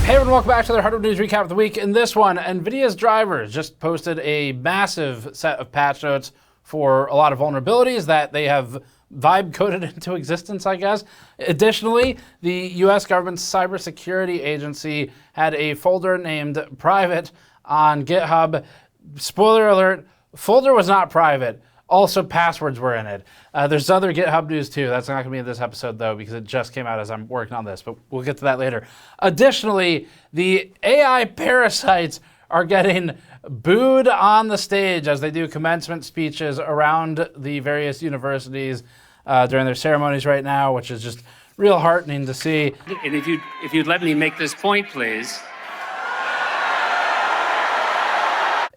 Hey everyone, welcome back to their Hardware News Recap of the Week. In this one, NVIDIA's drivers just posted a massive set of patch notes for a lot of vulnerabilities that they have Vibecoded into existence, I guess. Additionally, the US government's cybersecurity agency had a folder named private on GitHub. Spoiler alert, folder was not private. Also, passwords were in it. There's other GitHub news too. That's not going to be in this episode though, because it just came out as I'm working on this, but we'll get to that later. Additionally, the AI parasites are getting booed on the stage as they do commencement speeches around the various universities during their ceremonies right now, which is just real heartening to see. And if you'd let me make this point, please.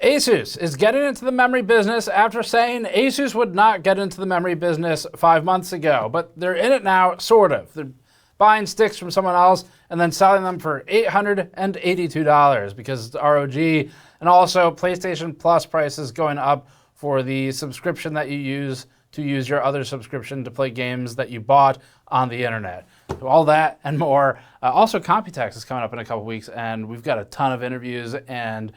ASUS is getting into the memory business after saying ASUS would not get into the memory business 5 months ago, but they're in it now, sort of. They're buying sticks from someone else and then selling them for $882 because it's ROG, and also PlayStation Plus prices going up for the subscription that you use to use your other subscription to play games that you bought on the internet. So all that and more. Also, Computex is coming up in a couple weeks, and we've got a ton of interviews and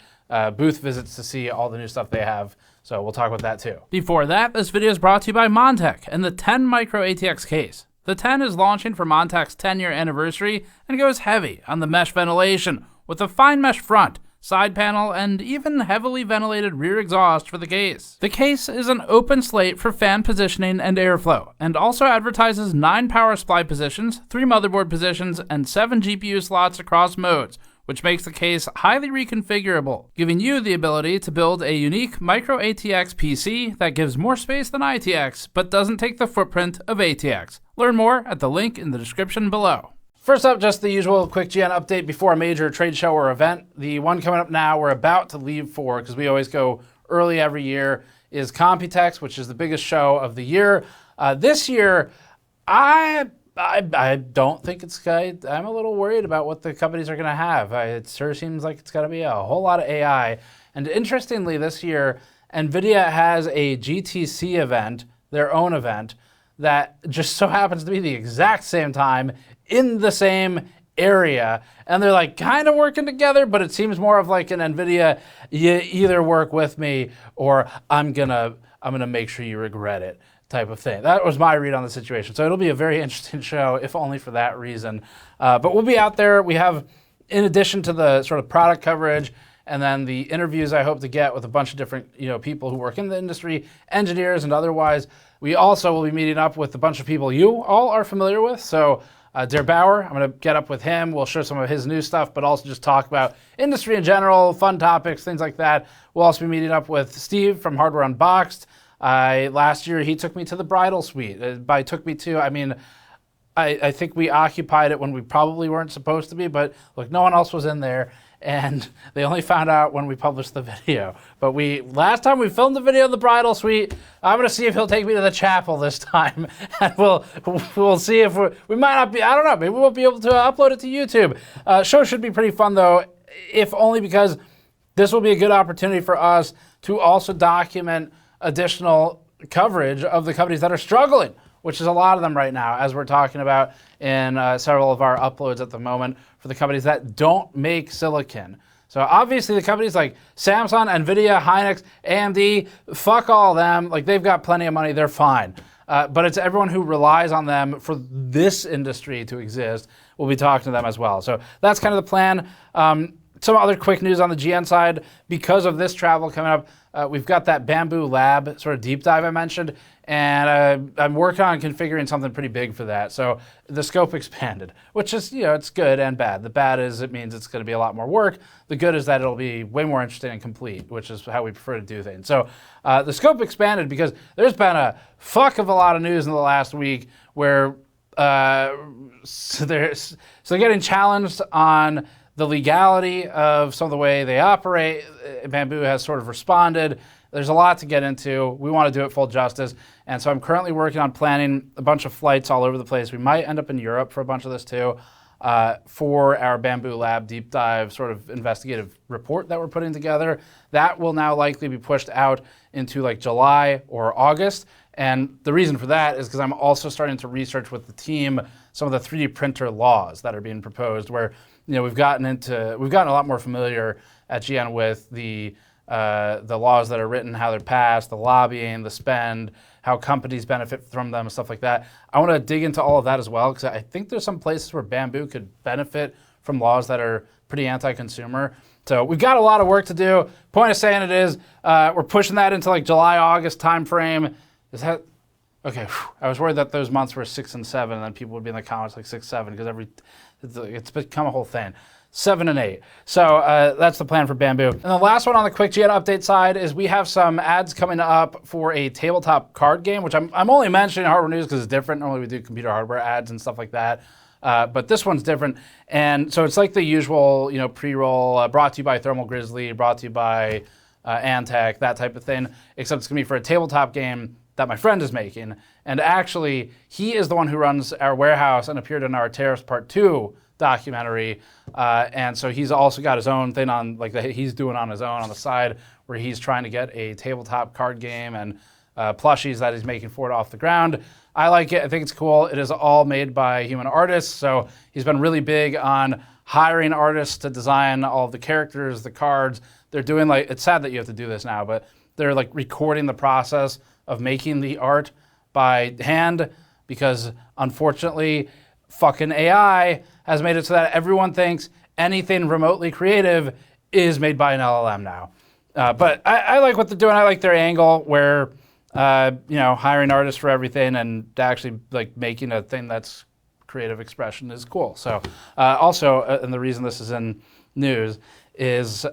booth visits to see all the new stuff they have. So we'll talk about that too. Before that, this video is brought to you by Montech and the 10 Micro ATX case. The 10 is launching for Montech's 10-year anniversary and goes heavy on the mesh ventilation with a fine mesh front, side panel, and even heavily ventilated rear exhaust for the case. The case is an open slate for fan positioning and airflow, and also advertises 9 power supply positions, 3 motherboard positions, and 7 GPU slots across modes, which makes the case highly reconfigurable, giving you the ability to build a unique Micro ATX PC that gives more space than ITX, but doesn't take the footprint of ATX. Learn more at the link in the description below. First up, just the usual quick GN update before a major trade show or event. The one coming up now we're about to leave for, because we always go early every year, is Computex, which is the biggest show of the year. This year, I don't think it's good. I'm a little worried about what the companies are going to have. It sure seems like it's going to be a whole lot of AI. And interestingly, this year, NVIDIA has a GTC event, their own event, that just so happens to be the exact same time in the same area. And they're like kind of working together, but it seems more of like an NVIDIA, you either work with me or I'm gonna make sure you regret it type of thing. That was my read on the situation. So it'll be a very interesting show, if only for that reason. But we'll be out there. We have, in addition to the sort of product coverage and then the interviews I hope to get with a bunch of different people who work in the industry, engineers and otherwise, we also will be meeting up with a bunch of people you all are familiar with. So Der Bauer, I'm going to get up with him. We'll show some of his new stuff, but also just talk about industry in general, fun topics, things like that. We'll also be meeting up with Steve from Hardware Unboxed. Last year, he took me to the bridal suite. By took me to, I mean, I think we occupied it when we probably weren't supposed to be, but look, no one else was in there, and they only found out when we published the video. But last time we filmed the video of the bridal suite, I'm gonna see if he'll take me to the chapel this time, and we'll see if we might not be, I don't know, maybe we'll be able to upload it to YouTube. Show should be pretty fun though, if only because this will be a good opportunity for us to also document additional coverage of the companies that are struggling, which is a lot of them right now, as we're talking about in several of our uploads at the moment for the companies that don't make silicon. So obviously the companies like Samsung, NVIDIA, Hynix, AMD, fuck all them. Like they've got plenty of money, they're fine. But it's everyone who relies on them for this industry to exist. We'll be talking to them as well. So that's kind of the plan. Some other quick news on the GN side, because of this travel coming up, we've got that Bamboo Lab sort of deep dive I mentioned, and I'm working on configuring something pretty big for that. So the scope expanded, which is, it's good and bad. The bad is it means it's going to be a lot more work. The good is that it'll be way more interesting and complete, which is how we prefer to do things. So the scope expanded because there's been a fuck of a lot of news in the last week where so they're getting challenged on the legality of some of the way they operate. Bamboo has sort of responded. There's a lot to get into. We want to do it full justice. And so I'm currently working on planning a bunch of flights all over the place. We might end up in Europe for a bunch of this too, for our Bamboo Lab deep dive sort of investigative report that we're putting together. That will now likely be pushed out into like July or August. And the reason for that is because I'm also starting to research with the team some of the 3D printer laws that are being proposed, where we've gotten a lot more familiar at GN with the laws that are written, how they're passed, the lobbying, the spend, how companies benefit from them, and stuff like that. I want to dig into all of that as well, because I think there's some places where Bamboo could benefit from laws that are pretty anti-consumer. So we've got a lot of work to do. Point of saying it is, we're pushing that into like July, August timeframe. Is that okay? I was worried that those months were 6 and 7, and then people would be in the comments like 6, 7, because it's become a whole thing. 7 and 8. So that's the plan for Bamboo. And the last one on the quick GN update side is we have some ads coming up for a tabletop card game, which I'm only mentioning hardware news because it's different. Normally we do computer hardware ads and stuff like that. But this one's different. And so it's like the usual, pre-roll, brought to you by Thermal Grizzly, brought to you by Antec, that type of thing, except it's going to be for a tabletop game that my friend is making. And actually, he is the one who runs our warehouse and appeared in our Tariffs Part 2 documentary. And so he's also got his own thing on, he's doing on his own on the side, where he's trying to get a tabletop card game and plushies that he's making for it off the ground. I like it. I think it's cool. It is all made by human artists. So he's been really big on hiring artists to design all of the characters, the cards. They're doing it's sad that you have to do this now, but they're recording the process of making the art by hand, because unfortunately, fucking AI has made it so that everyone thinks anything remotely creative is made by an LLM now. But I like what they're doing. I like their angle where, hiring artists for everything and actually making a thing that's creative expression is cool. So also, and the reason this is in news is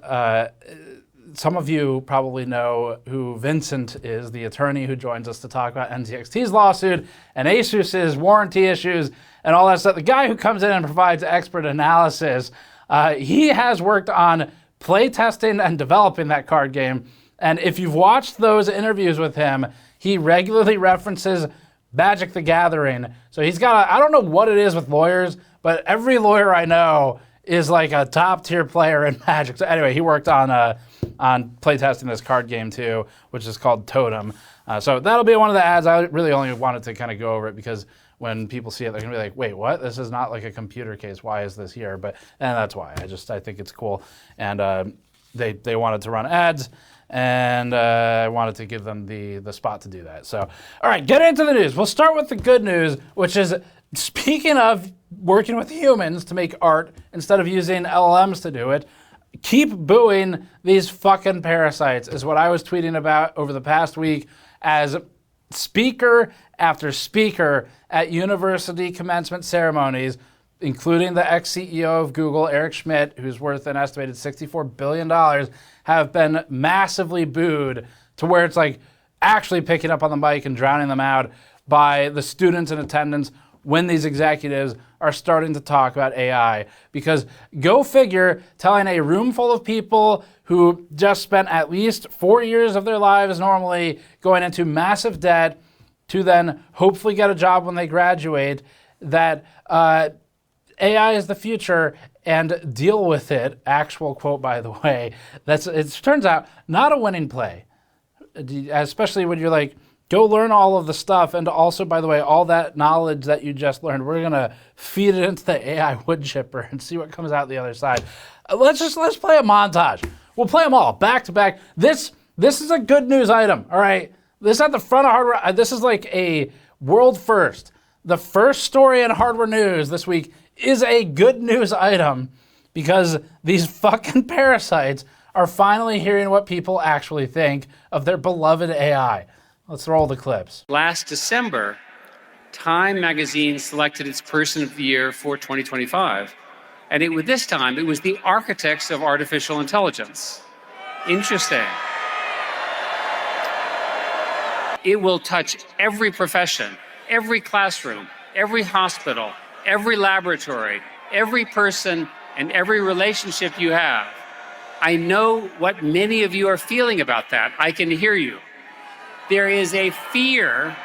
some of you probably know who Vincent is, the attorney who joins us to talk about NZXT's lawsuit and ASUS's warranty issues and all that stuff. The guy who comes in and provides expert analysis, he has worked on playtesting and developing that card game. And if you've watched those interviews with him, he regularly references Magic the Gathering. So he's got I don't know what it is with lawyers, but every lawyer I know is a top tier player in Magic. So anyway, he worked on playtesting this card game too, which is called Totem. So that'll be one of the ads. I really only wanted to kind of go over it because when people see it, they're gonna be like, wait, what? This is not like a computer case. Why is this here? And that's why. I think it's cool. And they wanted to run ads, and I wanted to give them the spot to do that. So, all right, get into the news. We'll start with the good news, which is, speaking of working with humans to make art instead of using LLMs to do it, keep booing these fucking parasites is what I was tweeting about over the past week as speaker after speaker at university commencement ceremonies, including the ex-CEO of Google, Eric Schmidt, who's worth an estimated $64 billion, have been massively booed to where it's actually picking up on the mic and drowning them out by the students in attendance when these executives are starting to talk about AI. Because go figure, telling a room full of people who just spent at least 4 years of their lives normally going into massive debt to then hopefully get a job when they graduate, that AI is the future and deal with it, actual quote by the way, it turns out not a winning play, especially when you're go learn all of the stuff, and also, by the way, all that knowledge that you just learned, we're gonna feed it into the AI wood chipper and see what comes out the other side. Let's play a montage. We'll play them all back to back. This is a good news item, all right? This at the front of hardware, this is a world first. The first story in hardware news this week is a good news item because these fucking parasites are finally hearing what people actually think of their beloved AI. Let's roll the clips. Last December, Time magazine selected its Person of the Year for 2025. And this time, it was the architects of artificial intelligence. Interesting. It will touch every profession, every classroom, every hospital, every laboratory, every person, and every relationship you have. I know what many of you are feeling about that. I can hear you. There is a fear.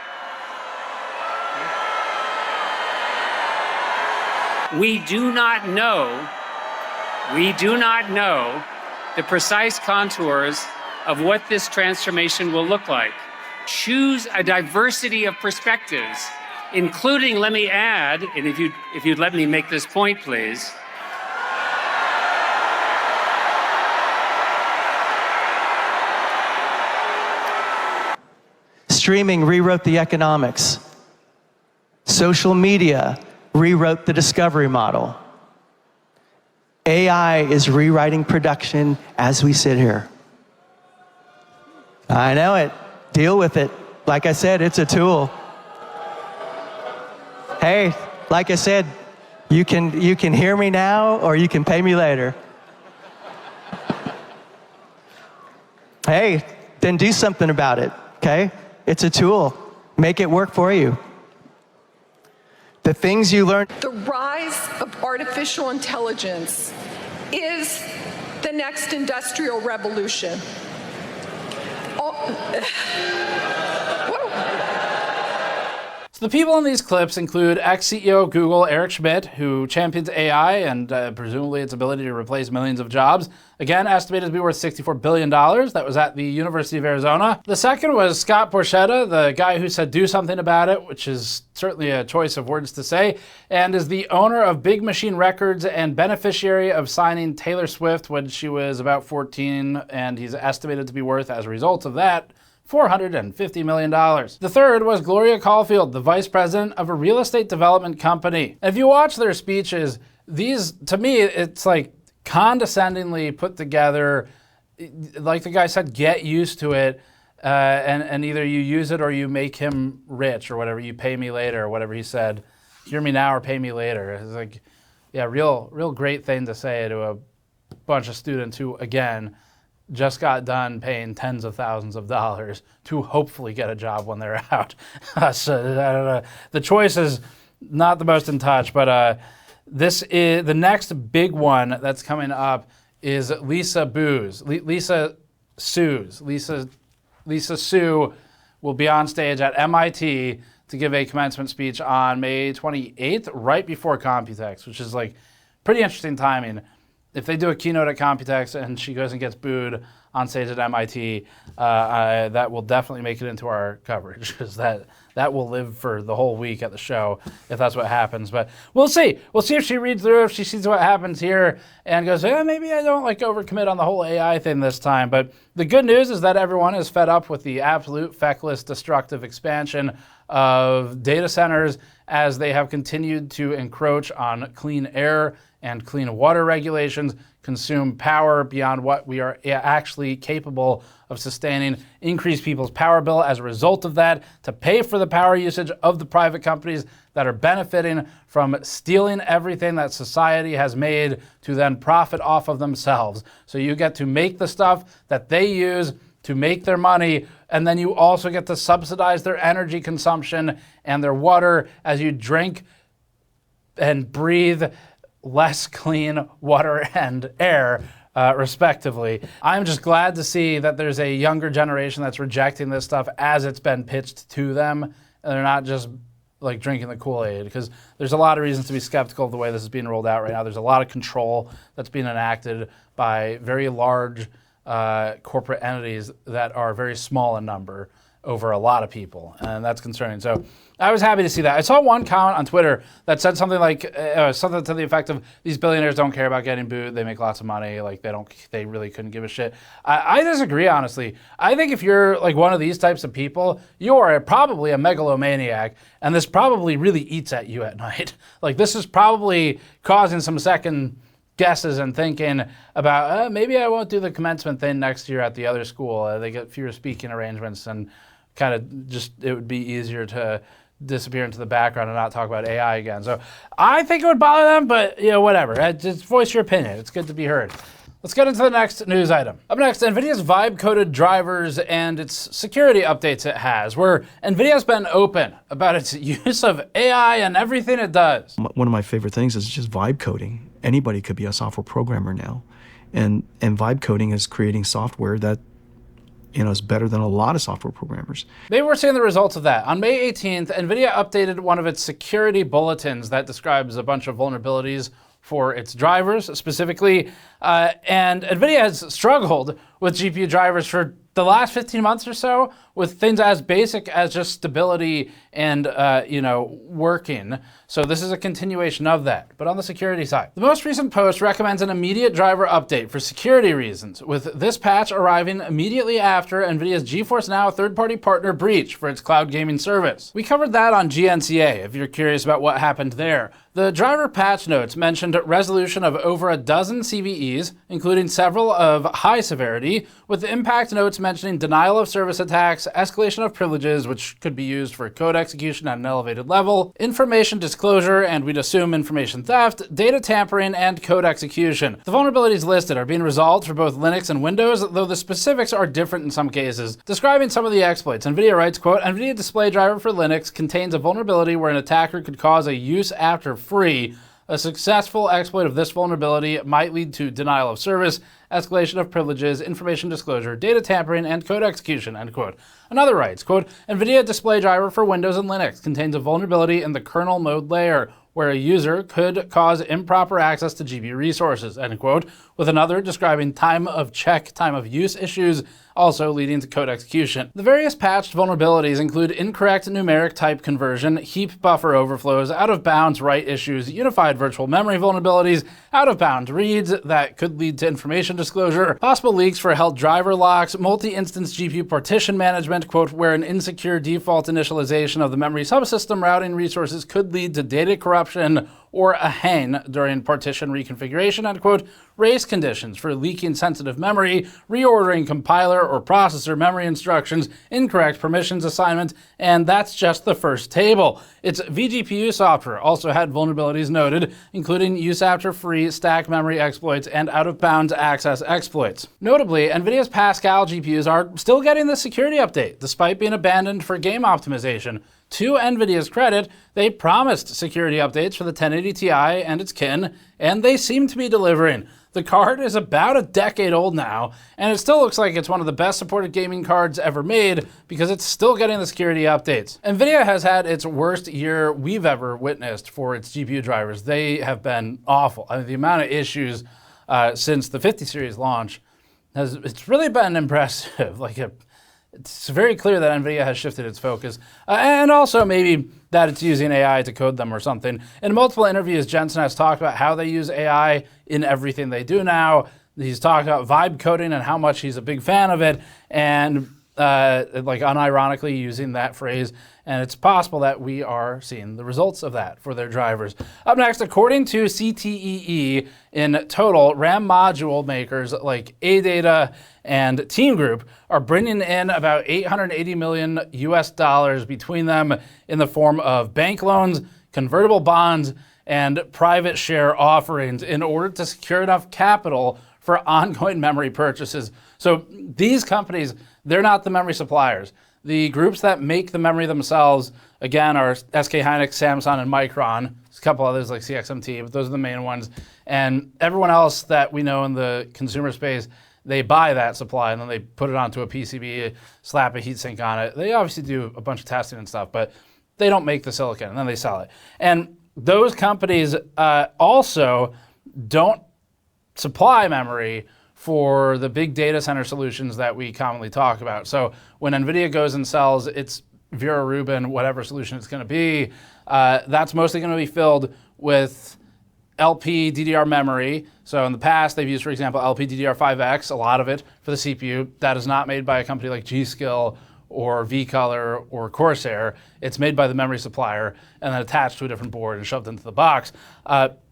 We do not know the precise contours of what this transformation will look like. Choose a diversity of perspectives including, let me add, and if you'd let me make this point, please. Streaming rewrote the economics. Social media rewrote the discovery model. AI is rewriting production as we sit here. I know it. Deal with it. Like I said, it's a tool. Hey, like I said, you can hear me now or you can pay me later. Hey, then do something about it, okay? It's a tool. Make it work for you. The things you learn. The rise of artificial intelligence is the next industrial revolution. So the people in these clips include ex-CEO of Google, Eric Schmidt, who champions AI and presumably its ability to replace millions of jobs. Again, estimated to be worth $64 billion. That was at the University of Arizona. The second was Scott Borchetta, the guy who said do something about it, which is certainly a choice of words to say, and is the owner of Big Machine Records and beneficiary of signing Taylor Swift when she was about 14, and he's estimated to be worth, as a result of that, $450 million. The third was Gloria Caulfield, the vice president of a real estate development company. And if you watch their speeches, these, to me, it's like condescendingly put together, like the guy said, get used to it, and either you use it or you make him rich or whatever, you pay me later or whatever he said, hear me now or pay me later. It's like, yeah, real great thing to say to a bunch of students who, again, just got done paying tens of thousands of dollars to hopefully get a job when they're out. So I don't know. The choice is not the most in touch, but this is the next big one that's coming up is Lisa Booz. Lisa Su will be on stage at MIT to give a commencement speech on May 28th, right before Computex, which is like pretty interesting timing. If they do a keynote at Computex and she goes and gets booed on stage at MIT, that will definitely make it into our coverage because that will live for the whole week at the show if that's what happens. But we'll see. We'll see if she reads through, if she sees what happens here and goes, maybe I don't like overcommit on the whole AI thing this time. But the good news is that everyone is fed up with the absolute feckless, destructive expansion of data centers as they have continued to encroach on clean air and clean water regulations, consume power beyond what we are actually capable of sustaining, increase people's power bill as a result of that, to pay for the power usage of the private companies that are benefiting from stealing everything that society has made to then profit off of themselves. So you get to make the stuff that they use to make their money, and then you also get to subsidize their energy consumption and their water as you drink and breathe less clean water and air, respectively. I'm just glad to see that there's a younger generation that's rejecting this stuff as it's been pitched to them, and they're not just like drinking the Kool-Aid, because there's a lot of reasons to be skeptical of the way this is being rolled out right now. There's a lot of control that's being enacted by very large corporate entities that are very small in number over a lot of people, and that's concerning. So I was happy to see that. I saw one comment on Twitter that said something like something to the effect of, these billionaires don't care about getting booed, they make lots of money, like they really couldn't give a shit. I disagree, honestly. I think if you're like one of these types of people, you are probably a megalomaniac, and this probably really eats at you at night. Like, this is probably causing some second guesses and thinking about, maybe I won't do the commencement thing next year at the other school. They get fewer speaking arrangements, and kind of just, it would be easier to disappear into the background and not talk about AI again. So I think it would bother them, but whatever. Just voice your opinion. It's good to be heard. Let's get into the next news item. Up next, NVIDIA's Vibecoded drivers and its security updates it has, where NVIDIA's been open about its use of AI and everything it does. One of my favorite things is just vibe coding. Anybody could be a software programmer now. And vibe coding is creating software that is better than a lot of software programmers. Maybe we're seeing the results of that. On May 18th, NVIDIA updated one of its security bulletins that describes a bunch of vulnerabilities for its drivers specifically. And NVIDIA has struggled with GPU drivers for the last 15 months or so, with things as basic as just stability and working. So this is a continuation of that, but on the security side. The most recent post recommends an immediate driver update for security reasons, with this patch arriving immediately after NVIDIA's GeForce Now third-party partner breach for its cloud gaming service. We covered that on GNCA, if you're curious about what happened there. The driver patch notes mentioned resolution of over a dozen CVEs, including several of high severity, with the impact notes mentioning denial of service attacks, escalation of privileges, which could be used for code execution at an elevated level, information disclosure, and we'd assume information theft, data tampering, and code execution. The vulnerabilities listed are being resolved for both Linux and Windows, though the specifics are different in some cases. Describing some of the exploits, NVIDIA writes, quote, NVIDIA display driver for Linux contains a vulnerability where an attacker could cause a use after free. A successful exploit of this vulnerability might lead to denial of service, escalation of privileges, information disclosure, data tampering, and code execution, end quote. Another writes, quote, NVIDIA display driver for Windows and Linux contains a vulnerability in the kernel mode layer, where a user could cause improper access to GPU resources, end quote, with another describing time of check, time of use issues, also leading to code execution. The various patched vulnerabilities include incorrect numeric type conversion, heap buffer overflows, out-of-bounds write issues, unified virtual memory vulnerabilities, out-of-bounds reads that could lead to information disclosure, possible leaks for held driver locks, multi-instance GPU partition management, quote, where an insecure default initialization of the memory subsystem routing resources could lead to data corruption or a hang during partition reconfiguration, end quote, race conditions for leaking sensitive memory, reordering compiler or processor memory instructions, incorrect permissions assignment, and that's just the first table. Its vGPU software also had vulnerabilities noted, including use after free, stack memory exploits, and out-of-bounds access exploits. Notably, NVIDIA's Pascal GPUs are still getting the security update, despite being abandoned for game optimization. To NVIDIA's credit, they promised security updates for the 1080 Ti and its kin, and they seem to be delivering. The card is about a decade old now, and it still looks like it's one of the best supported gaming cards ever made because it's still getting the security updates. NVIDIA has had its worst year we've ever witnessed for its GPU drivers. They have been awful. I mean, the amount of issues since the 50 series launch it's really been impressive. It's very clear that NVIDIA has shifted its focus, and also maybe that it's using AI to code them or something. In multiple interviews, Jensen has talked about how they use AI in everything they do now. He's talked about Vibecoding and how much he's a big fan of it, and unironically using that phrase. And it's possible that we are seeing the results of that for their drivers. Up next, according to CTEE, in total, RAM module makers like AData and Team Group are bringing in about $880 million US between them in the form of bank loans, convertible bonds, and private share offerings in order to secure enough capital for ongoing memory purchases. So these companies, they're not the memory suppliers. The groups that make the memory themselves, again, are SK Hynix, Samsung, and Micron. There's a couple others like CXMT, but those are the main ones. And everyone else that we know in the consumer space, they buy that supply and then they put it onto a PCB, slap a heatsink on it. They obviously do a bunch of testing and stuff, but they don't make the silicon and then they sell it. And those companies also don't supply memory for the big data center solutions that we commonly talk about. So when NVIDIA goes and sells its Vera Rubin, whatever solution it's going to be, that's mostly going to be filled with LP DDR memory. So in the past, they've used, for example, LP DDR5X, a lot of it for the CPU. That is not made by a company like G-Skill or vColor or Corsair. It's made by the memory supplier and then attached to a different board and shoved into the box.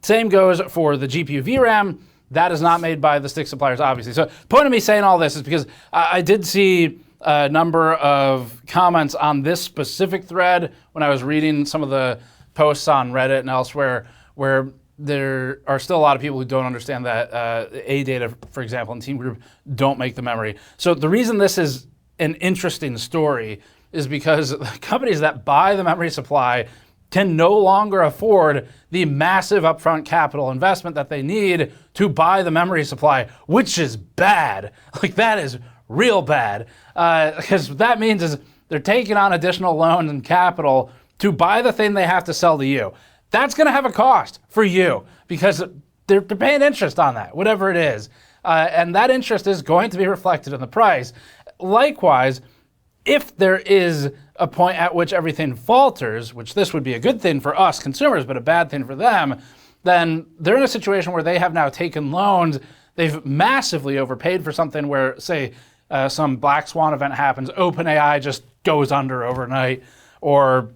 Same goes for the GPU VRAM. That is not made by the stick suppliers, obviously. So the point of me saying all this is because I did see a number of comments on this specific thread when I was reading some of the posts on Reddit and elsewhere where there are still a lot of people who don't understand that AData, for example, and Team Group don't make the memory. So the reason this is an interesting story is because the companies that buy the memory supply can no longer afford the massive upfront capital investment that they need to buy the memory supply, which is bad. That is real bad. Because that means is they're taking on additional loans and capital to buy the thing they have to sell to you. That's going to have a cost for you because they're paying interest on that, whatever it is. And that interest is going to be reflected in the price. Likewise, if there is a point at which everything falters, which this would be a good thing for us consumers, but a bad thing for them, then they're in a situation where they have now taken loans. They've massively overpaid for something where, say, some black swan event happens, OpenAI just goes under overnight, or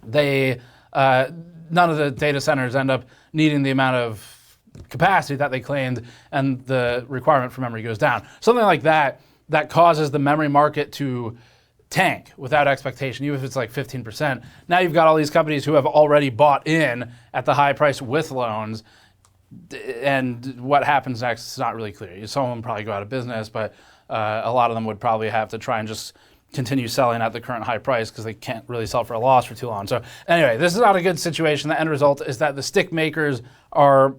they none of the data centers end up needing the amount of capacity that they claimed, and the requirement for memory goes down. Something like that causes the memory market to tank without expectation, even if it's like 15%. Now you've got all these companies who have already bought in at the high price with loans, and what happens next is not really clear. Some of them probably go out of business, but a lot of them would probably have to try and just continue selling at the current high price because they can't really sell for a loss for too long. So anyway, this is not a good situation. The end result is that the stick makers are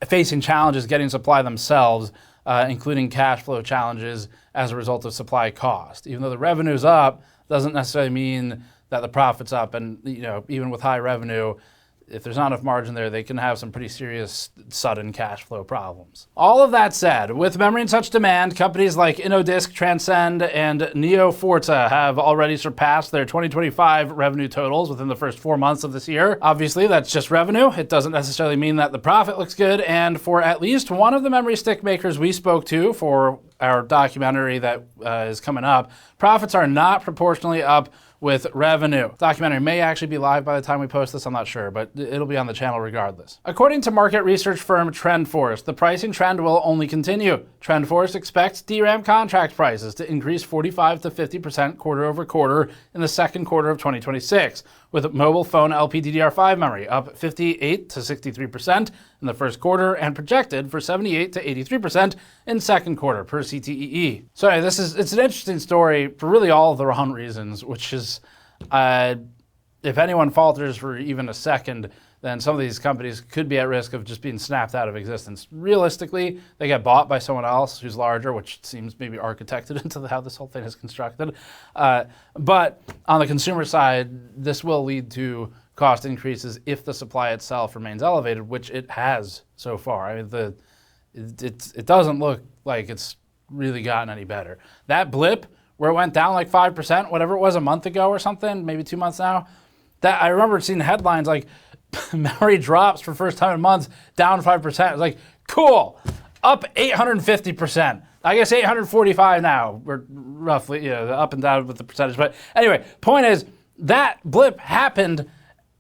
facing challenges getting supply themselves, including cash flow challenges as a result of supply cost. Even though the revenue's up, doesn't necessarily mean that the profit's up. And even with high revenue, if there's not enough margin there, they can have some pretty serious sudden cash flow problems. All of that said, with memory in such demand, companies like InnoDisk, Transcend, and Neo4ta have already surpassed their 2025 revenue totals within the first 4 months of this year. Obviously, that's just revenue. It doesn't necessarily mean that the profit looks good, and for at least one of the memory stick makers we spoke to for our documentary that is coming up, profits are not proportionally up with revenue. Documentary may actually be live by the time we post this, I'm not sure, but it'll be on the channel regardless. According to market research firm TrendForce, the pricing trend will only continue. TrendForce expects DRAM contract prices to increase 45 to 50% quarter over quarter in the second quarter of 2026, with mobile phone LPDDR5 memory up 58 to 63% in the first quarter and projected for 78 to 83% in second quarter per CTEE. So anyway, it's an interesting story for really all of the wrong reasons, which is if anyone falters for even a second, then some of these companies could be at risk of just being snapped out of existence. Realistically, they get bought by someone else who's larger, which seems maybe architected into how this whole thing is constructed. But on the consumer side, this will lead to cost increases if the supply itself remains elevated, which it has so far. I mean, it doesn't look like it's really gotten any better. That blip where it went down like 5%, whatever it was a month ago or something, maybe 2 months now, that I remember seeing headlines like memory drops for first time in months, down 5%. It's like, cool, up 850%. I guess 845 now, we're roughly, up and down with the percentage. But anyway, point is, that blip happened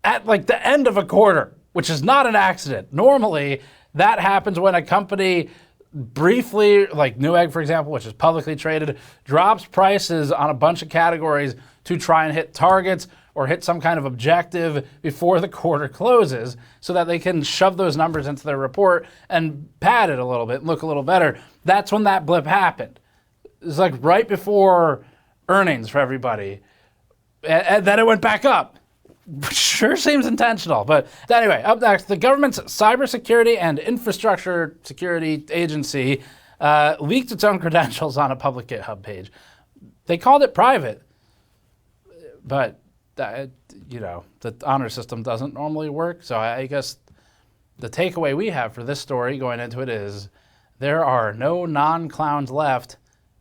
at like the end of a quarter, which is not an accident. Normally, that happens when a company briefly, like Newegg, for example, which is publicly traded, drops prices on a bunch of categories to try and hit targets or hit some kind of objective before the quarter closes so that they can shove those numbers into their report and pad it a little bit and look a little better. That's when that blip happened. It's like right before earnings for everybody. And then it went back up. Sure seems intentional, but anyway, up next, the government's Cybersecurity and Infrastructure Security Agency leaked its own credentials on a public GitHub page. They called it private, but the honor system doesn't normally work, so I guess the takeaway we have for this story going into it is there are no non-clowns left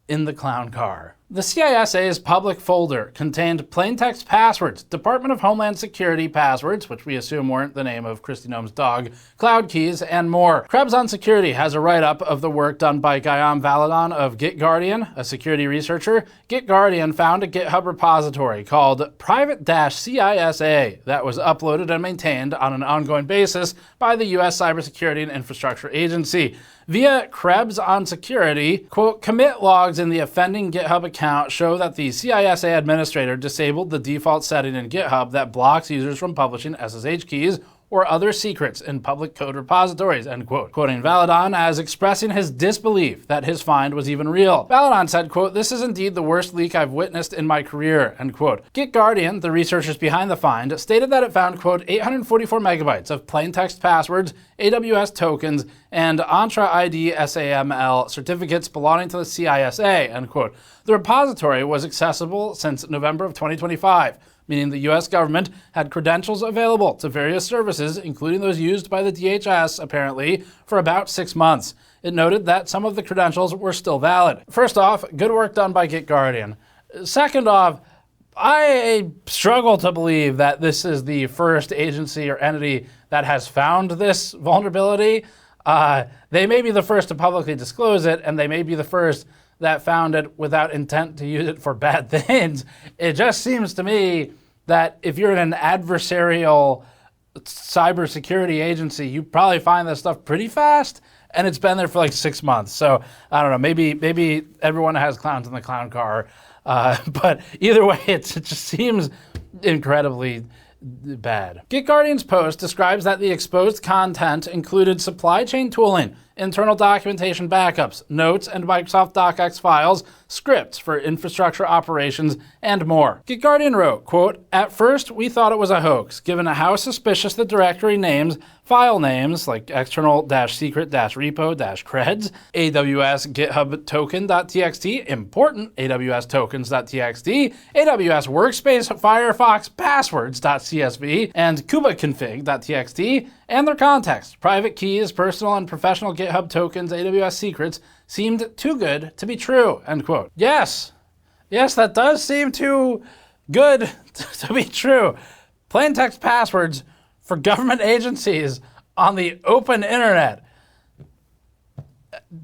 in the clown car. The CISA's public folder contained plaintext passwords, Department of Homeland Security passwords, which we assume weren't the name of Kristi Noem's dog, cloud keys, and more. Krebs on Security has a write-up of the work done by Guillaume Valadon of GitGuardian, a security researcher. GitGuardian found a GitHub repository called private-CISA that was uploaded and maintained on an ongoing basis by the U.S. Cybersecurity and Infrastructure Agency. Via Krebs on Security, quote, commit logs in the offending GitHub account show that the CISA administrator disabled the default setting in GitHub that blocks users from publishing SSH keys or other secrets in public code repositories, end quote. Quoting Valadon as expressing his disbelief that his find was even real. Valadon said, quote, this is indeed the worst leak I've witnessed in my career, end quote. GitGuardian, the researchers behind the find, stated that it found, quote, 844 megabytes of plaintext passwords, AWS tokens, and Entra ID SAML certificates belonging to the CISA, end quote. The repository was accessible since November of 2025. meaning the US government had credentials available to various services, including those used by the DHS, apparently, for about 6 months. It noted that some of the credentials were still valid. First off, good work done by GitGuardian. Second off, I struggle to believe that this is the first agency or entity that has found this vulnerability. They may be the first to publicly disclose it, and they may be the first that found it without intent to use it for bad things. It just seems to me that if you're in an adversarial cybersecurity agency, you probably find this stuff pretty fast, and it's been there for like 6 months. So I don't know, maybe everyone has clowns in the clown car, but either way, it just seems incredibly bad. GitGuardian's post describes that the exposed content included supply chain tooling, internal documentation backups, notes and Microsoft DocX files, scripts for infrastructure operations, and more. GitGuardian wrote, quote, "At first, we thought it was a hoax, given how suspicious the directory names, file names like external-secret-repo-creds, AWS GitHub token.txt, important AWS tokens.txt, AWS workspace Firefox passwords.csv, and kubeconfig.txt, and their context, private keys, personal and professional GitHub tokens, AWS secrets, seemed too good to be true," end quote. Yes, that does seem too good to be true. Plain text passwords for government agencies on the open internet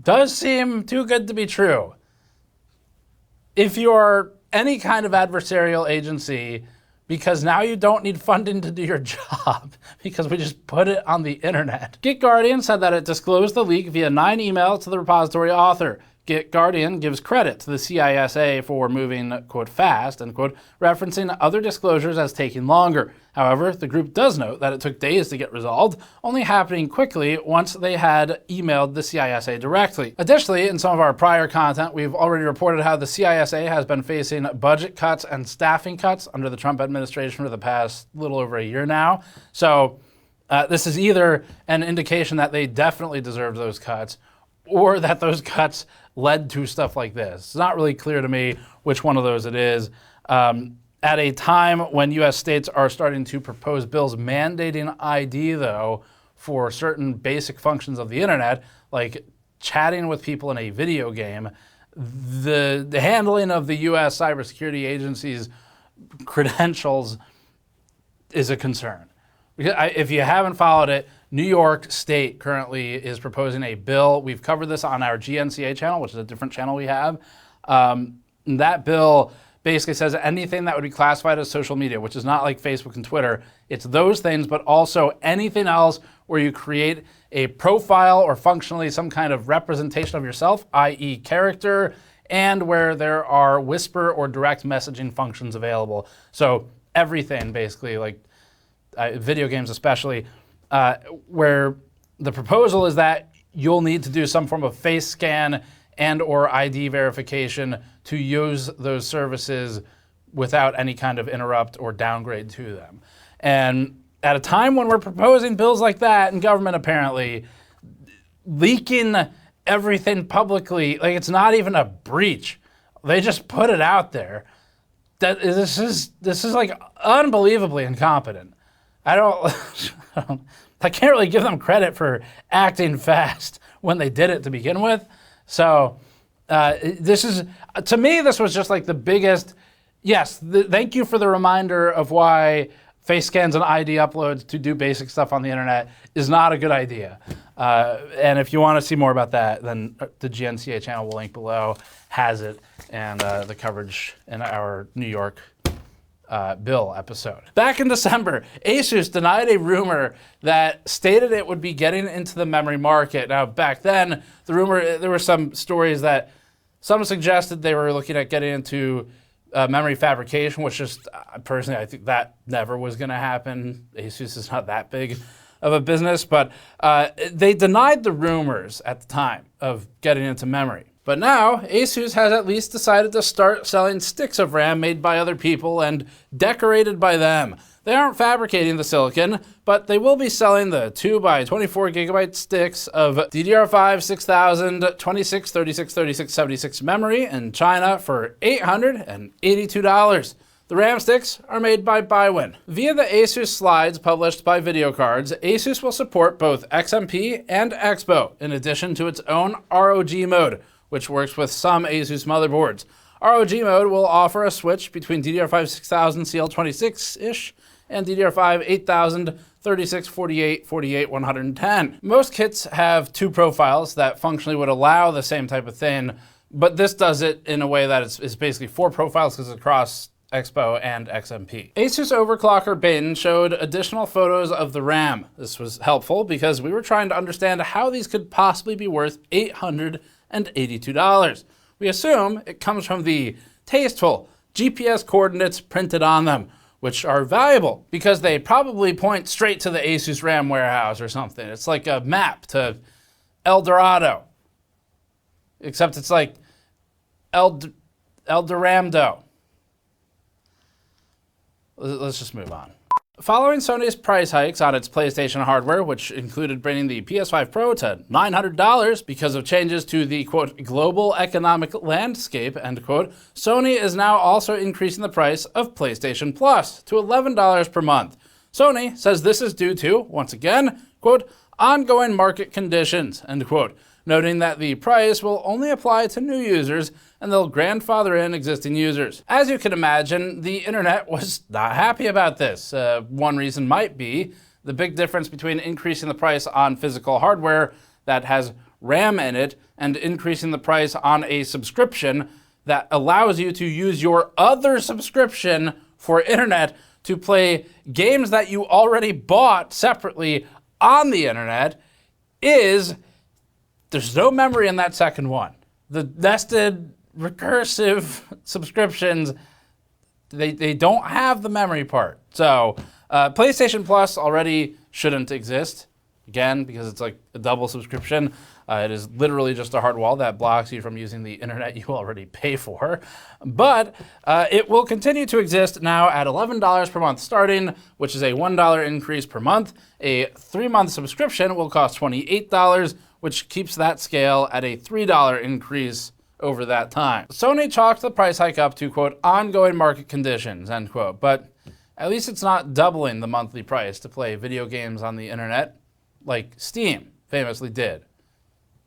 does seem too good to be true. If you're any kind of adversarial agency, because now you don't need funding to do your job because we just put it on the internet. GitGuardian said that it disclosed the leak via 9 emails to the repository author. GitGuardian gives credit to the CISA for moving, quote, fast, end quote, referencing other disclosures as taking longer. However, the group does note that it took days to get resolved, only happening quickly once they had emailed the CISA directly. Additionally, in some of our prior content, we've already reported how the CISA has been facing budget cuts and staffing cuts under the Trump administration for the past little over a year now. So this is either an indication that they definitely deserved those cuts, or that those cuts led to stuff like this. It's not really clear to me which one of those it is. At a time when US states are starting to propose bills mandating ID, though, for certain basic functions of the internet, like chatting with people in a video game, the handling of the US cybersecurity agency's credentials is a concern. If you haven't followed it, New York State currently is proposing a bill. We've covered this on our GNCA channel, which is a different channel we have. That bill basically says anything that would be classified as social media, which is not like Facebook and Twitter. It's those things, but also anything else where you create a profile or functionally some kind of representation of yourself, i.e. character, and where there are whisper or direct messaging functions available. So everything basically, like video games especially, where the proposal is that you'll need to do some form of face scan and or ID verification to use those services without any kind of interrupt or downgrade to them. And at a time when we're proposing bills like that in government, apparently, leaking everything publicly, like it's not even a breach. They just put it out there. This is like unbelievably incompetent. I can't really give them credit for acting fast when they did it to begin with. So to me, this was just like the biggest, thank you for the reminder of why face scans and ID uploads to do basic stuff on the internet is not a good idea. And if you want to see more about that, then the GNCA channel will link below, has it, and the coverage in our New York bill episode. Back in December, ASUS denied a rumor that stated it would be getting into the memory market. Now, back then, there were some stories that some suggested they were looking at getting into memory fabrication, which just, personally, I think that never was going to happen. ASUS is not that big of a business, but they denied the rumors at the time of getting into memory. But now, ASUS has at least decided to start selling sticks of RAM made by other people and decorated by them. They aren't fabricating the silicon, but they will be selling the 2 by 24 gigabyte sticks of DDR5 6000 2636 3676 memory in China for $882. The RAM sticks are made by Bywin. Via the ASUS slides published by VideoCards, ASUS will support both XMP and Expo, in addition to its own ROG mode, which works with some ASUS motherboards. ROG mode will offer a switch between DDR5 6000 CL26-ish and DDR5 8000 3648 48 110. Most kits have two profiles that functionally would allow the same type of thing, but this does it in a way that it's basically four profiles because it's across Expo and XMP. ASUS Overclocker Bin showed additional photos of the RAM. This was helpful because we were trying to understand how these could possibly be worth $882. We assume it comes from the tasteful GPS coordinates printed on them, which are valuable because they probably point straight to the ASUS RAM warehouse or something. It's like a map to El Dorado, except it's like El Dorado. Let's just move on. Following Sony's price hikes on its PlayStation hardware, which included bringing the PS5 Pro to $900 because of changes to the, quote, global economic landscape, end quote, Sony is now also increasing the price of PlayStation Plus to $11 per month. Sony says this is due to, once again, quote, ongoing market conditions, end quote, noting that the price will only apply to new users and they'll grandfather in existing users. As you can imagine, the internet was not happy about this. One reason might be the big difference between increasing the price on physical hardware that has RAM in it and increasing the price on a subscription that allows you to use your other subscription for internet to play games that you already bought separately on the internet is there's no memory in that second one. The nested recursive subscriptions, they don't have the memory part. So PlayStation Plus already shouldn't exist, again, because it's like a double subscription. It is literally just a hard wall that blocks you from using the internet you already pay for. But it will continue to exist now at $11 per month starting, which is a $1 increase per month. A 3-month subscription will cost $28, which keeps that scale at a $3 increase over that time. Sony chalked the price hike up to, quote, ongoing market conditions, end quote. But at least it's not doubling the monthly price to play video games on the internet like Steam famously did,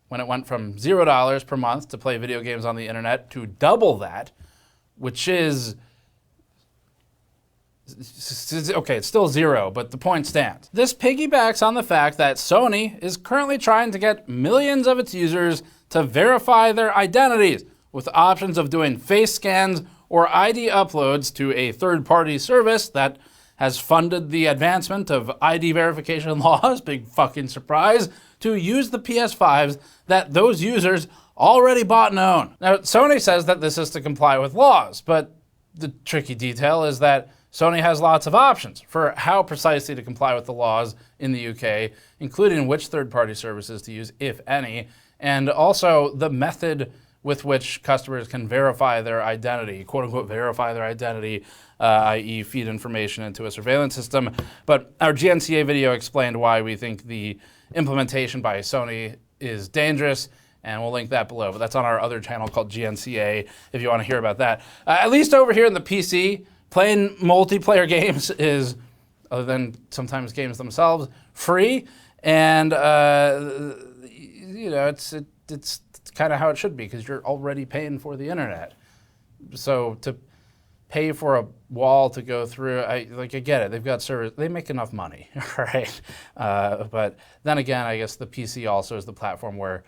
when it went from $0 per month to play video games on the internet to double that, which is, okay, it's still zero, but the point stands. This piggybacks on the fact that Sony is currently trying to get millions of its users to verify their identities with options of doing face scans or ID uploads to a third-party service that has funded the advancement of ID verification laws, big fucking surprise, to use the PS5s that those users already bought and own. Now, Sony says that this is to comply with laws, but the tricky detail is that Sony has lots of options for how precisely to comply with the laws in the UK, including which third-party services to use, if any, and also the method with which customers can verify their identity, quote-unquote verify their identity, i.e. feed information into a surveillance system. But our GNCA video explained why we think the implementation by Sony is dangerous, and we'll link that below. But that's on our other channel called GNCA if you want to hear about that. At least over here in the PC, playing multiplayer games is, other than sometimes games themselves, free, and you know, it's kind of how it should be because you're already paying for the internet. So to pay for a wall to go through, I get it. They've got service. They make enough money, right? But then again, I guess the PC also is the platform where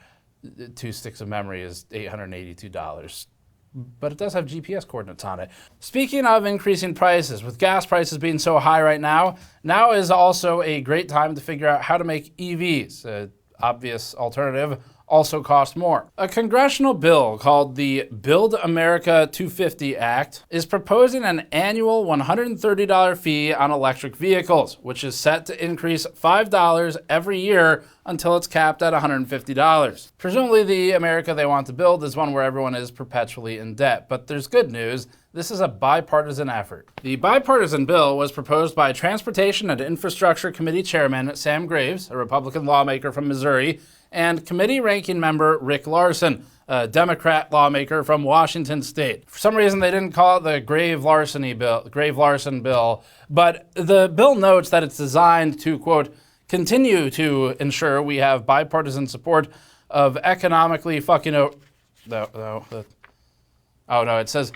2 sticks of memory is $882. But it does have GPS coordinates on it. Speaking of increasing prices, with gas prices being so high right now, now is also a great time to figure out how to make EVs. An obvious alternative also cost more. A congressional bill called the Build America 250 Act is proposing an annual $130 fee on electric vehicles, which is set to increase $5 every year until it's capped at $150. Presumably the America they want to build is one where everyone is perpetually in debt, but there's good news. This is a bipartisan effort. The bipartisan bill was proposed by Transportation and Infrastructure Committee Chairman Sam Graves, a Republican lawmaker from Missouri, and committee ranking member Rick Larsen, a Democrat lawmaker from Washington State. For some reason, they didn't call it the Grave Larsen bill, but the bill notes that it's designed to, quote, continue to ensure we have bipartisan support of economically it says,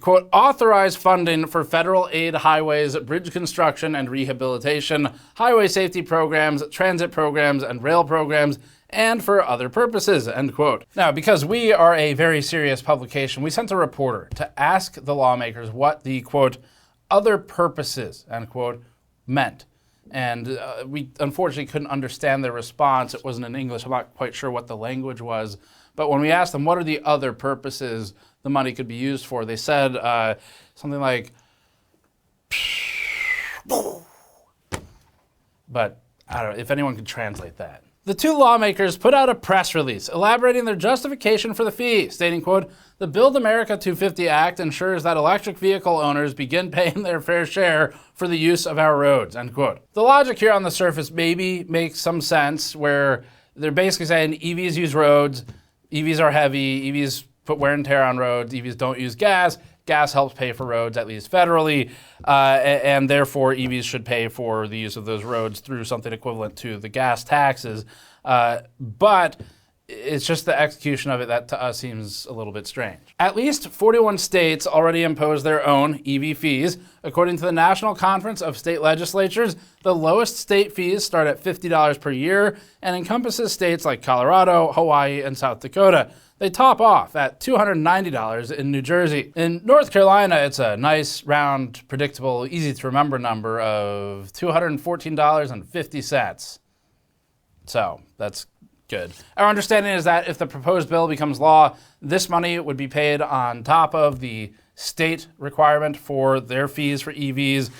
quote, authorize funding for federal aid highways, bridge construction and rehabilitation, highway safety programs, transit programs, and rail programs, and for other purposes, end quote. Now, because we are a very serious publication, we sent a reporter to ask the lawmakers what the, quote, other purposes, end quote, meant. And we unfortunately couldn't understand their response. It wasn't in English. I'm not quite sure what the language was. But when we asked them what are the other purposes the money could be used for, they said something like, but I don't know if anyone could translate that. The two lawmakers put out a press release elaborating their justification for the fee, stating, quote, the Build America 250 Act ensures that electric vehicle owners begin paying their fair share for the use of our roads, end quote. The logic here on the surface maybe makes some sense, where they're basically saying EVs use roads, EVs are heavy, EVs put wear and tear on roads, EVs don't use gas, gas helps pay for roads, at least federally, and therefore EVs should pay for the use of those roads through something equivalent to the gas taxes. But it's just the execution of it that to us seems a little bit strange. At least 41 states already impose their own EV fees. According to the National Conference of State Legislatures, the lowest state fees start at $50 per year and encompasses states like Colorado, Hawaii, and South Dakota. They top off at $290 in New Jersey. In North Carolina, it's a nice, round, predictable, easy to remember number of $214.50. So that's good. Our understanding is that if the proposed bill becomes law, this money would be paid on top of the state requirement for their fees for EVs,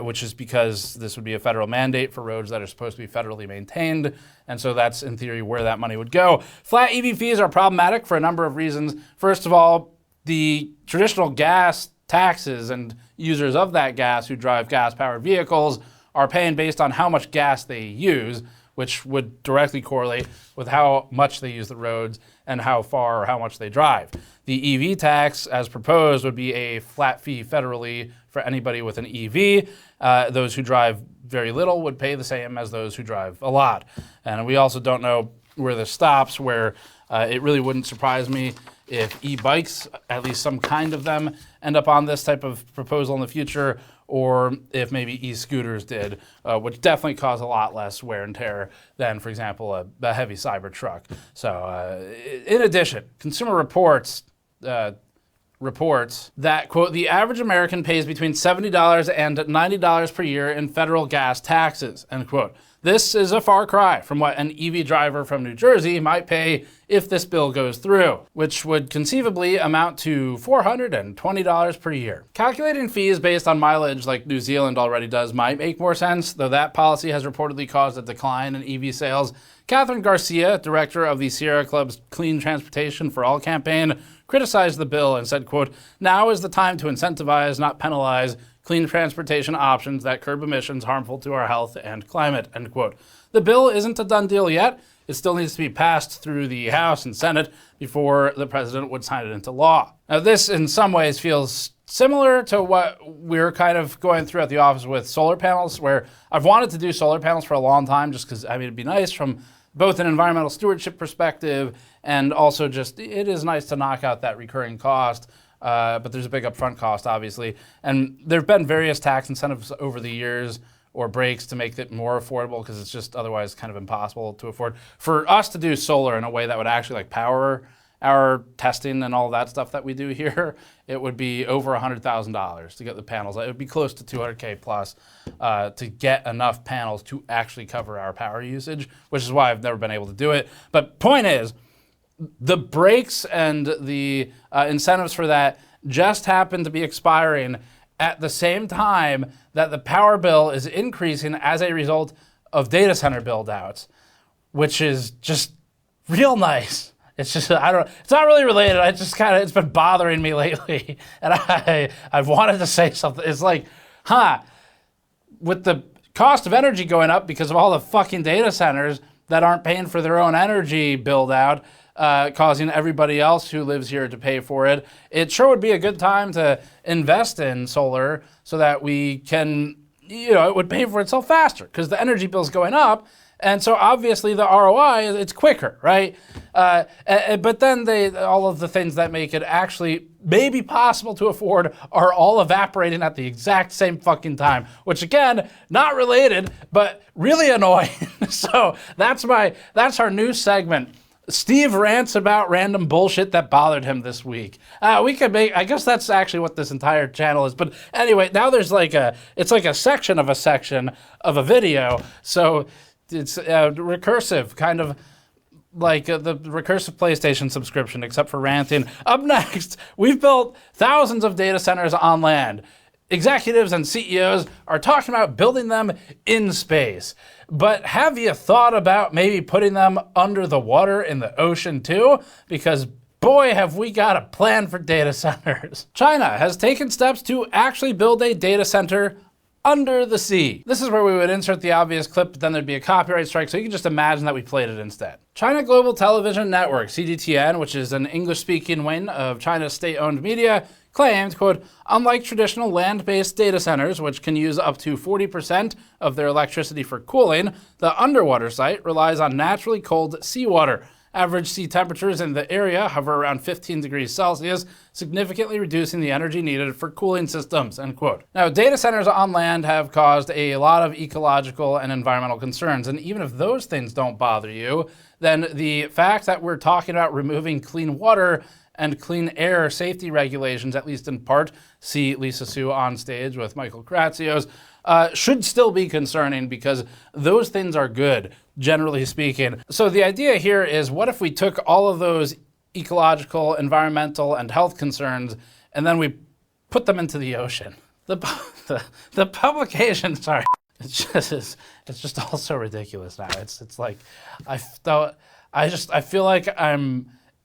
which is because this would be a federal mandate for roads that are supposed to be federally maintained. And so that's, in theory, where that money would go. Flat EV fees are problematic for a number of reasons. First of all, the traditional gas taxes and users of that gas who drive gas-powered vehicles are paying based on how much gas they use, which would directly correlate with how much they use the roads and how far or how much they drive. The EV tax, as proposed, would be a flat fee federally for anybody with an EV. Those who drive very little would pay the same as those who drive a lot. And we also don't know where this stops, where it really wouldn't surprise me if e-bikes, at least some kind of them, end up on this type of proposal in the future, or if maybe e-scooters did, which definitely cause a lot less wear and tear than, for example, a heavy cyber So in addition, Consumer Reports reports that, quote, the average American pays between $70 and $90 per year in federal gas taxes, end quote. This is a far cry from what an EV driver from New Jersey might pay if this bill goes through, which would conceivably amount to $420 per year. Calculating fees based on mileage like New Zealand already does might make more sense, though that policy has reportedly caused a decline in EV sales. Catherine Garcia, director of the Sierra Club's Clean Transportation for All campaign, criticized the bill and said, quote, now is the time to incentivize, not penalize, clean transportation options that curb emissions harmful to our health and climate, end quote. The bill isn't a done deal yet. It still needs to be passed through the House and Senate before the president would sign it into law. Now, this in some ways feels similar to what we're kind of going through at the office with solar panels, where I've wanted to do solar panels for a long time just because, I mean, it'd be nice from both an environmental stewardship perspective and also just it is nice to knock out that recurring cost. But there's a big upfront cost, obviously. And there have been various tax incentives over the years or breaks to make it more affordable because it's just otherwise kind of impossible to afford. For us to do solar in a way that would actually like power our testing and all that stuff that we do here, it would be over $100,000 to get the panels. It would be close to $200K plus to get enough panels to actually cover our power usage, which is why I've never been able to do it. But point is, the breaks and the incentives for that just happen to be expiring at the same time that the power bill is increasing as a result of data center build-outs, which is just real nice. It's just, it's not really related. It's been bothering me lately. And I've wanted to say something. It's like, with the cost of energy going up because of all the fucking data centers, that aren't paying for their own energy build out, causing everybody else who lives here to pay for it. It sure would be a good time to invest in solar so that we can, it would pay for itself faster because the energy bill's going up. And so obviously the ROI, it's quicker, right? But then all of the things that make it actually maybe possible to afford are all evaporating at the exact same fucking time, which again, not related, but really annoying. So that's our new segment. Steve rants about random bullshit that bothered him this week. I guess that's actually what this entire channel is. But anyway, now there's it's like a section of a video. So it's recursive, kind of like the recursive PlayStation subscription, except for ranting. Up next, we've built thousands of data centers on land. Executives and CEOs are talking about building them in space. But have you thought about maybe putting them under the water in the ocean too? Because boy, have we got a plan for data centers. China has taken steps to actually build a data center under the sea. This is where we would insert the obvious clip, but then there'd be a copyright strike, so you can just imagine that we played it instead. China Global Television Network, CGTN, which is an English-speaking wing of China's state-owned media, claimed, quote, unlike traditional land-based data centers, which can use up to 40% of their electricity for cooling, the underwater site relies on naturally cold seawater. Average sea temperatures in the area hover around 15 degrees Celsius, significantly reducing the energy needed for cooling systems, end quote. Now, data centers on land have caused a lot of ecological and environmental concerns, and even if those things don't bother you, then the fact that we're talking about removing clean water and clean air safety regulations, at least in part, see Lisa Su on stage with Michael Kratsios, should still be concerning because those things are good, generally speaking. So the idea here is, what if we took all of those ecological, environmental, and health concerns, and then we put them into the ocean? The publication, sorry, it's just all so ridiculous now. It's like, I feel like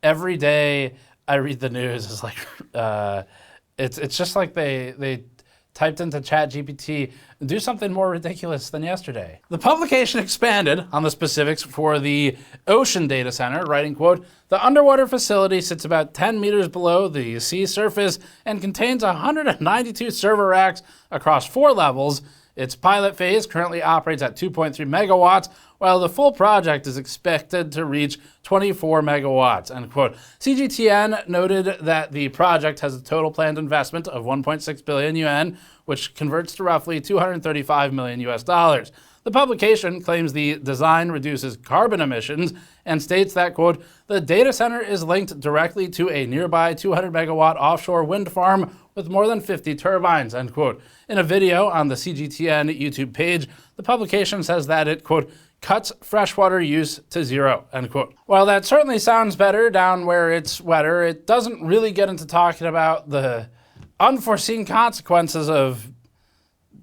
every day I read the news is like, it's just like they typed into ChatGPT, do something more ridiculous than yesterday. The publication expanded on the specifics for the ocean data center, writing, quote, the underwater facility sits about 10 meters below the sea surface and contains 192 server racks across 4 levels. Its pilot phase currently operates at 2.3 megawatts, while the full project is expected to reach 24 megawatts, end quote. CGTN noted that the project has a total planned investment of 1.6 billion yuan, which converts to roughly 235 million US dollars. The publication claims the design reduces carbon emissions and states that, quote, the data center is linked directly to a nearby 200 megawatt offshore wind farm with more than 50 turbines, end quote. In a video on the CGTN YouTube page, the publication says that it, quote, cuts freshwater use to 0, end quote. While that certainly sounds better down where it's wetter, it doesn't really get into talking about the unforeseen consequences of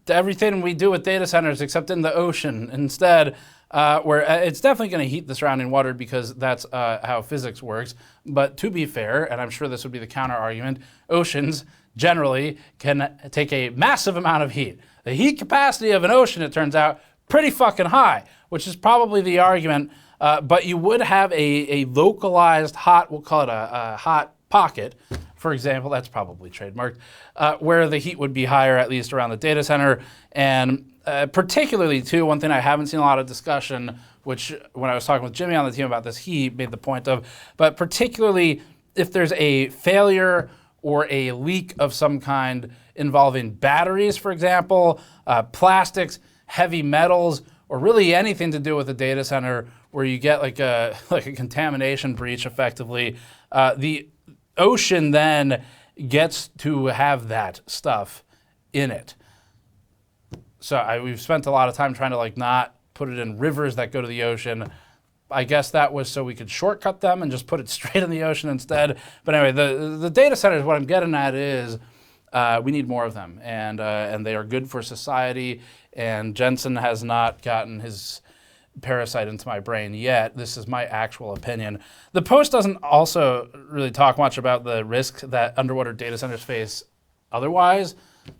everything we do with data centers except in the ocean instead, where it's definitely going to heat the surrounding water because that's how physics works. But to be fair, and I'm sure this would be the counter argument, oceans generally can take a massive amount of heat. The heat capacity of an ocean, it turns out, pretty fucking high, which is probably the argument, but you would have a localized hot, we'll call it a hot pocket, for example, that's probably trademarked, where the heat would be higher, at least around the data center. And particularly, too, one thing I haven't seen a lot of discussion, which when I was talking with Jimmy on the team about this, he made the point of, but particularly if there's a failure or a leak of some kind involving batteries, for example, plastics, heavy metals, or really anything to do with the data center where you get like a contamination breach effectively, the ocean then gets to have that stuff in it. So we've spent a lot of time trying to not put it in rivers that go to the ocean. I guess that was so we could shortcut them and just put it straight in the ocean instead. But anyway, the data centers, what I'm getting at is we need more of them, and they are good for society. And Jensen has not gotten his parasite into my brain yet. This is my actual opinion. The post doesn't also really talk much about the risk that underwater data centers face otherwise,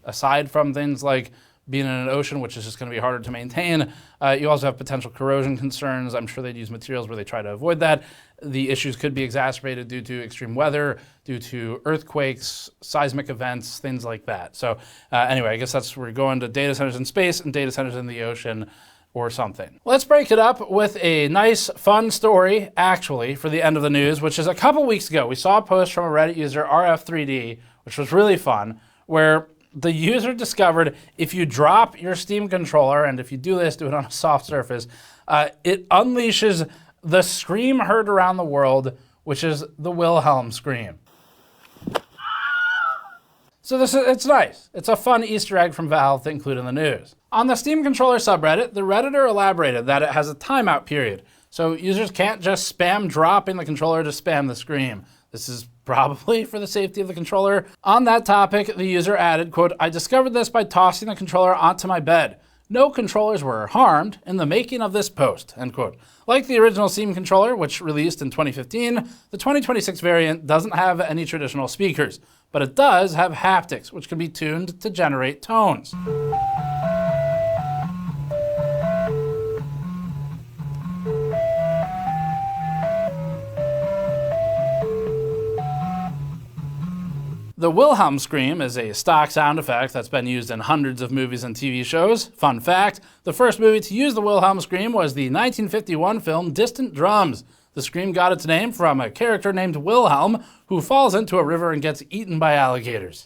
aside from things like being in an ocean, which is just going to be harder to maintain. You also have potential corrosion concerns. I'm sure they'd use materials where they try to avoid that. The issues could be exacerbated due to extreme weather, due to earthquakes, seismic events, things like that. So anyway, I guess that's where we're going to data centers in space and data centers in the ocean or something. Let's break it up with a nice, fun story, actually, for the end of the news, which is a couple weeks ago. We saw a post from a Reddit user, RF3D, which was really fun, where the user discovered if you drop your Steam controller, and if you do this, do it on a soft surface, it unleashes the scream heard around the world, which is the Wilhelm scream. So it's nice. It's a fun Easter egg from Valve to include in the news. On the Steam controller subreddit, the Redditor elaborated that it has a timeout period, so users can't just spam dropping the controller to spam the scream. This is probably for the safety of the controller. On that topic, the user added, quote, "I discovered this by tossing the controller onto my bed. No controllers were harmed in the making of this post," end quote. Like the original Steam controller, which released in 2015, the 2026 variant doesn't have any traditional speakers, but it does have haptics, which can be tuned to generate tones. The Wilhelm scream is a stock sound effect that's been used in hundreds of movies and TV shows. Fun fact, the first movie to use the Wilhelm scream was the 1951 film Distant Drums. The scream got its name from a character named Wilhelm who falls into a river and gets eaten by alligators.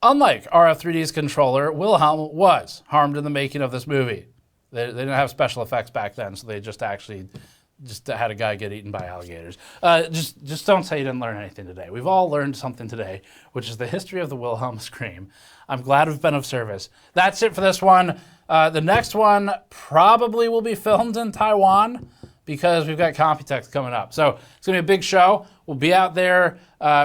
Unlike RF3D's controller, Wilhelm was harmed in the making of this movie. They didn't have special effects back then, so they just had a guy get eaten by alligators. Just don't say you didn't learn anything today. We've all learned something today, which is the history of the Wilhelm scream. I'm glad we've been of service. That's it for this one. The next one probably will be filmed in Taiwan because we've got Computex coming up. So it's gonna be a big show. We'll be out there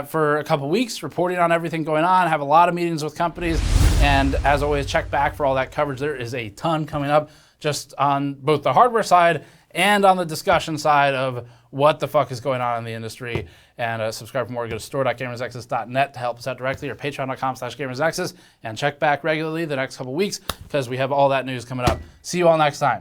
for a couple weeks reporting on everything going on, have a lot of meetings with companies, and as always, check back for all that coverage. There is a ton coming up just on both the hardware side and on the discussion side of what the fuck is going on in the industry. And subscribe for more. Go to store.gamersnexus.net to help us out directly, or patreon.com/gamersnexus, and check back regularly the next couple weeks because we have all that news coming up. See you all next time.